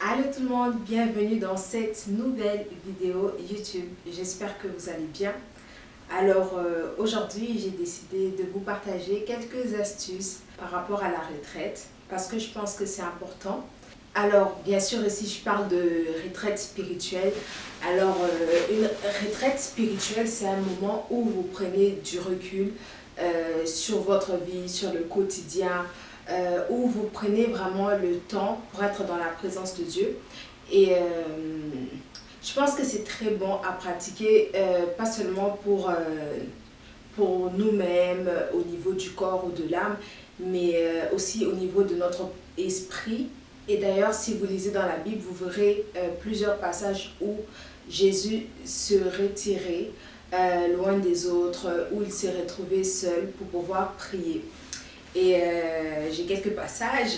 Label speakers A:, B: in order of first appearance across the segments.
A: Allô tout le monde, bienvenue dans cette nouvelle vidéo YouTube. J'espère que vous allez bien. Alors aujourd'hui, j'ai décidé de vous partager quelques astuces par rapport à la retraite parce que je pense que c'est important. Alors bien sûr ici je parle de retraite spirituelle. Alors une retraite spirituelle, c'est un moment où vous prenez du recul sur votre vie, sur le quotidien, où vous prenez vraiment le temps pour être dans la présence de Dieu. Et je pense que c'est très bon à pratiquer, pas seulement pour nous-mêmes, au niveau du corps ou de l'âme, mais aussi au niveau de notre esprit. Et d'ailleurs, si vous lisez dans la Bible, vous verrez plusieurs passages où Jésus se retirait loin des autres, où il s'est retrouvé seul pour pouvoir prier. Et j'ai quelques passages.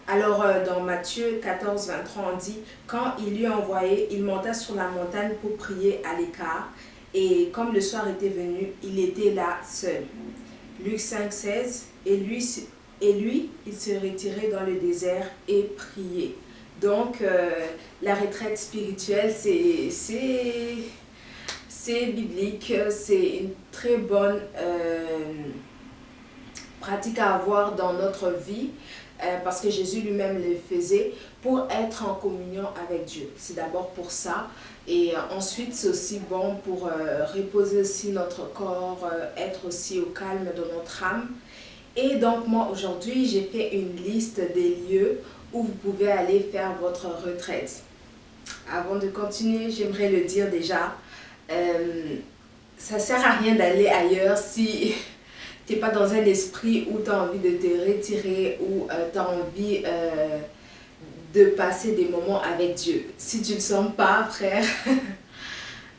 A: Alors dans Matthieu 14, 23, on dit « Quand il eut envoyé, il monta sur la montagne pour prier à l'écart. Et comme le soir était venu, il était là seul. » Luc 5, 16 « Et lui, il se retirait dans le désert et priait. » Donc la retraite spirituelle, c'est biblique, c'est une très bonne pratique à avoir dans notre vie parce que Jésus lui-même le faisait pour être en communion avec Dieu. C'est d'abord pour ça et ensuite c'est aussi bon pour reposer aussi notre corps, être aussi au calme de notre âme. Et donc moi aujourd'hui j'ai fait une liste des lieux où vous pouvez aller faire votre retraite. Avant de continuer, j'aimerais le dire déjà, ça sert à rien d'aller ailleurs si tu n'es pas dans un esprit où tu as envie de te retirer, où tu as envie de passer des moments avec Dieu. Si tu ne le sens pas, frère,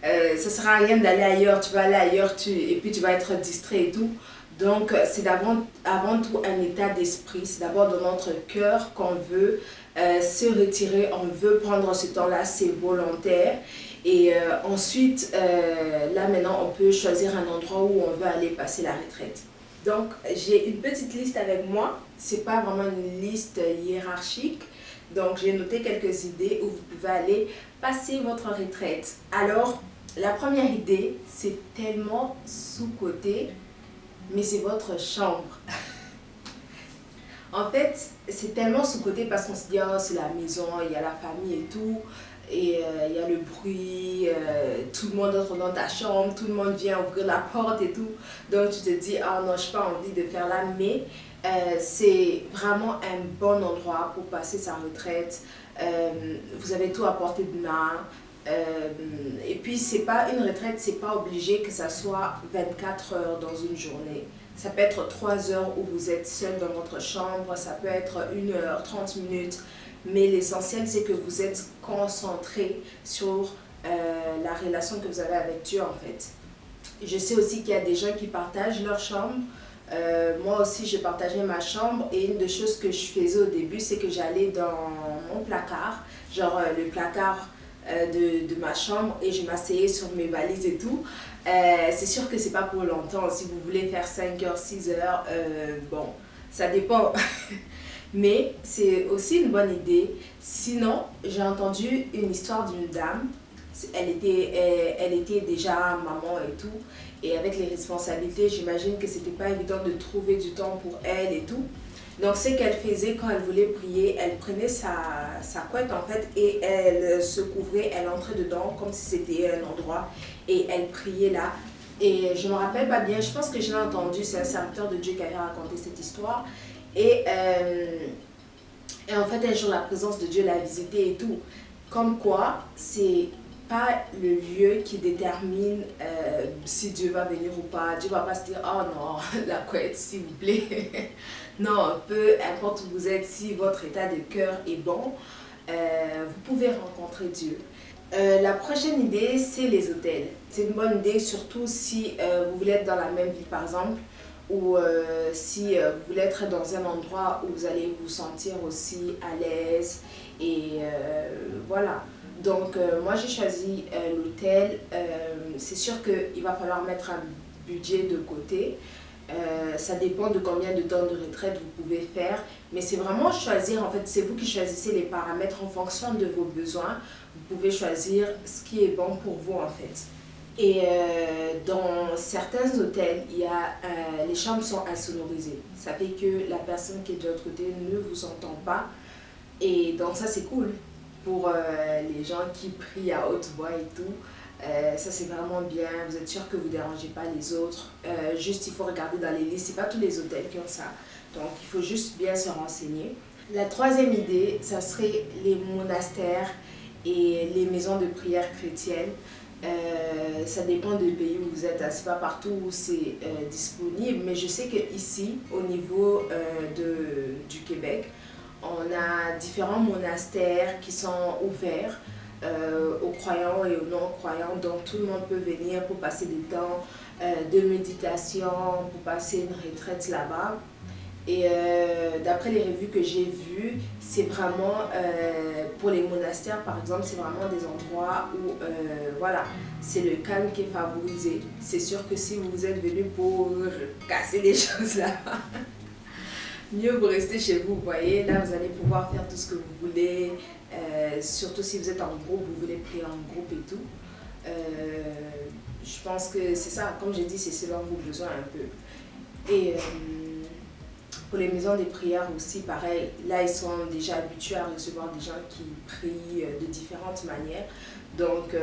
A: ça ne sert à rien d'aller ailleurs. Tu vas aller ailleurs et puis tu vas être distrait et tout. Donc, c'est avant tout un état d'esprit. C'est d'abord dans notre cœur qu'on veut se retirer, on veut prendre ce temps-là, c'est volontaire. Et ensuite, là maintenant, on peut choisir un endroit où on veut aller passer la retraite. Donc, j'ai une petite liste avec moi. Ce n'est pas vraiment une liste hiérarchique. Donc, j'ai noté quelques idées où vous pouvez aller passer votre retraite. Alors, la première idée, c'est tellement sous-coté, mais c'est votre chambre. En fait, c'est tellement sous-coté parce qu'on se dit, oh, c'est la maison, il y a la famille et tout. Et il y a le bruit, tout le monde entre dans ta chambre, tout le monde vient ouvrir la porte et tout. Donc tu te dis, ah non, je n'ai pas envie de faire là, mais c'est vraiment un bon endroit pour passer sa retraite. Vous avez tout à portée de main. Et puis c'est pas une retraite, c'est pas obligé que ça soit 24 heures dans une journée. Ça peut être 3 heures où vous êtes seul dans votre chambre, ça peut être 1 heure, 30 minutes. Mais l'essentiel, c'est que vous êtes concentré sur la relation que vous avez avec Dieu, en fait. Je sais aussi qu'il y a des gens qui partagent leur chambre. Moi aussi, je partageais ma chambre. Et une des choses que je faisais au début, c'est que j'allais dans mon placard, genre le placard de ma chambre, et je m'asseyais sur mes valises et tout. C'est sûr que c'est pas pour longtemps. Si vous voulez faire 5 heures, 6 heures, bon, ça dépend. Mais c'est aussi une bonne idée. Sinon, j'ai entendu une histoire d'une dame. Elle était déjà maman et tout. Et avec les responsabilités, j'imagine que c'était pas évident de trouver du temps pour elle et tout. Donc, ce qu'elle faisait quand elle voulait prier, elle prenait sa couette en fait et elle se couvrait, elle entrait dedans comme si c'était un endroit et elle priait là. Et je me rappelle pas bien, je pense que je l'ai entendu, c'est un serviteur de Dieu qui avait raconté cette histoire. Et en fait, un jour, la présence de Dieu l'a visité et tout. Comme quoi, c'est pas le lieu qui détermine si Dieu va venir ou pas. Dieu va pas se dire, oh non, la couette, s'il vous plaît. Non, peu importe où vous êtes, si votre état de cœur est bon, vous pouvez rencontrer Dieu. La prochaine idée, c'est les hôtels. C'est une bonne idée, surtout si vous voulez être dans la même ville, par exemple, ou si vous voulez être dans un endroit où vous allez vous sentir aussi à l'aise. Et voilà. Donc, moi, j'ai choisi l'hôtel. C'est sûr qu'il va falloir mettre un budget de côté. Ça dépend de combien de temps de retraite vous pouvez faire. Mais c'est vraiment choisir, en fait, c'est vous qui choisissez les paramètres en fonction de vos besoins. Vous pouvez choisir ce qui est bon pour vous, en fait. Et dans certains hôtels, les chambres sont insonorisées. Ça fait que la personne qui est de l'autre côté ne vous entend pas. Et donc ça, c'est cool pour les gens qui prient à haute voix et tout. Ça, c'est vraiment bien. Vous êtes sûr que vous ne dérangez pas les autres. Juste, il faut regarder dans les listes. Ce n'est pas tous les hôtels qui ont ça. Donc, il faut juste bien se renseigner. La troisième idée, ça serait les monastères et les maisons de prière chrétiennes. Ça dépend du pays où vous êtes, c'est pas partout où c'est disponible, mais je sais qu'ici, au niveau du Québec, on a différents monastères qui sont ouverts aux croyants et aux non-croyants, donc tout le monde peut venir pour passer des temps de méditation, pour passer une retraite là-bas. Et d'après les revues que j'ai vues, c'est vraiment, pour les monastères par exemple, c'est vraiment des endroits où voilà, c'est le calme qui est favorisé. C'est sûr que si vous êtes venu pour casser des choses là-bas, mieux vous restez chez vous, vous voyez. Là, vous allez pouvoir faire tout ce que vous voulez, surtout si vous êtes en groupe, vous voulez prier en groupe et tout. Je pense que c'est ça, comme j'ai dit, c'est selon vos besoins un peu. Et pour les maisons des prières aussi, pareil, là ils sont déjà habitués à recevoir des gens qui prient de différentes manières. Donc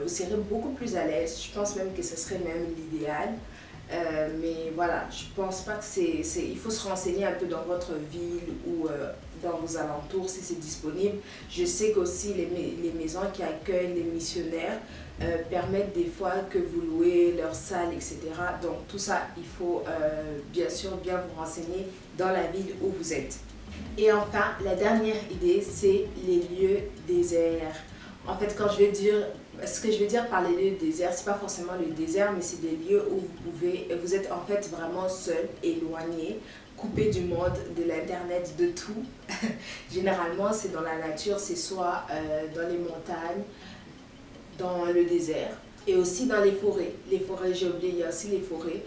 A: vous serez beaucoup plus à l'aise. Je pense même que ce serait même l'idéal. Mais voilà, je pense pas que il faut se renseigner un peu dans votre ville ou dans vos alentours si c'est disponible. Je sais qu'aussi les maisons qui accueillent les missionnaires permettent des fois que vous louez leur salle, etc. Donc tout ça, il faut bien sûr bien vous renseigner dans la ville où vous êtes. Et enfin, la dernière idée, c'est les lieux déserts. En fait, ce que je veux dire par les lieux déserts, c'est pas forcément le désert, mais c'est des lieux où vous êtes en fait vraiment seul, éloigné, coupé du monde, de l'internet, de tout. Généralement, c'est dans la nature, c'est soit dans les montagnes, dans le désert, et aussi dans les forêts. Les forêts, j'ai oublié, il y a aussi les forêts.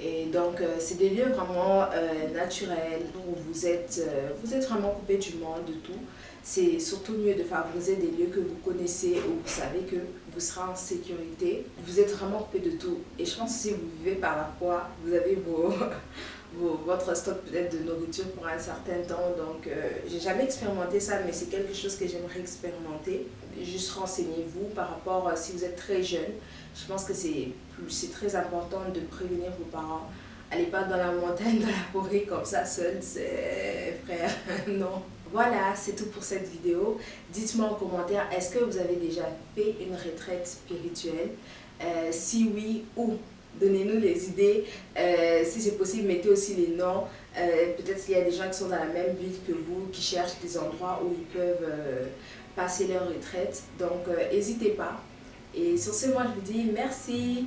A: Et donc, c'est des lieux vraiment naturels où vous êtes vraiment coupé du monde, de tout. C'est surtout mieux de favoriser des lieux que vous connaissez où vous savez que vous serez en sécurité. Vous êtes vraiment coupé de tout. Et je pense que si vous vivez par la foi, vous avez votre stock peut-être de nourriture pour un certain temps. Donc, j'ai jamais expérimenté ça, mais c'est quelque chose que j'aimerais expérimenter. Juste renseignez-vous par rapport, si vous êtes très jeune, je pense que c'est très important de prévenir vos parents. Allez pas dans la montagne, dans la forêt comme ça seul, c'est frère, non. Voilà, c'est tout pour cette vidéo. Dites-moi en commentaire, est-ce que vous avez déjà fait une retraite spirituelle? Si oui, où? Donnez-nous les idées. Si c'est possible, mettez aussi les noms. Peut-être qu'il y a des gens qui sont dans la même ville que vous, qui cherchent des endroits où ils peuvent passer leur retraite. Donc, n'hésitez pas. Et sur ce, moi, je vous dis merci.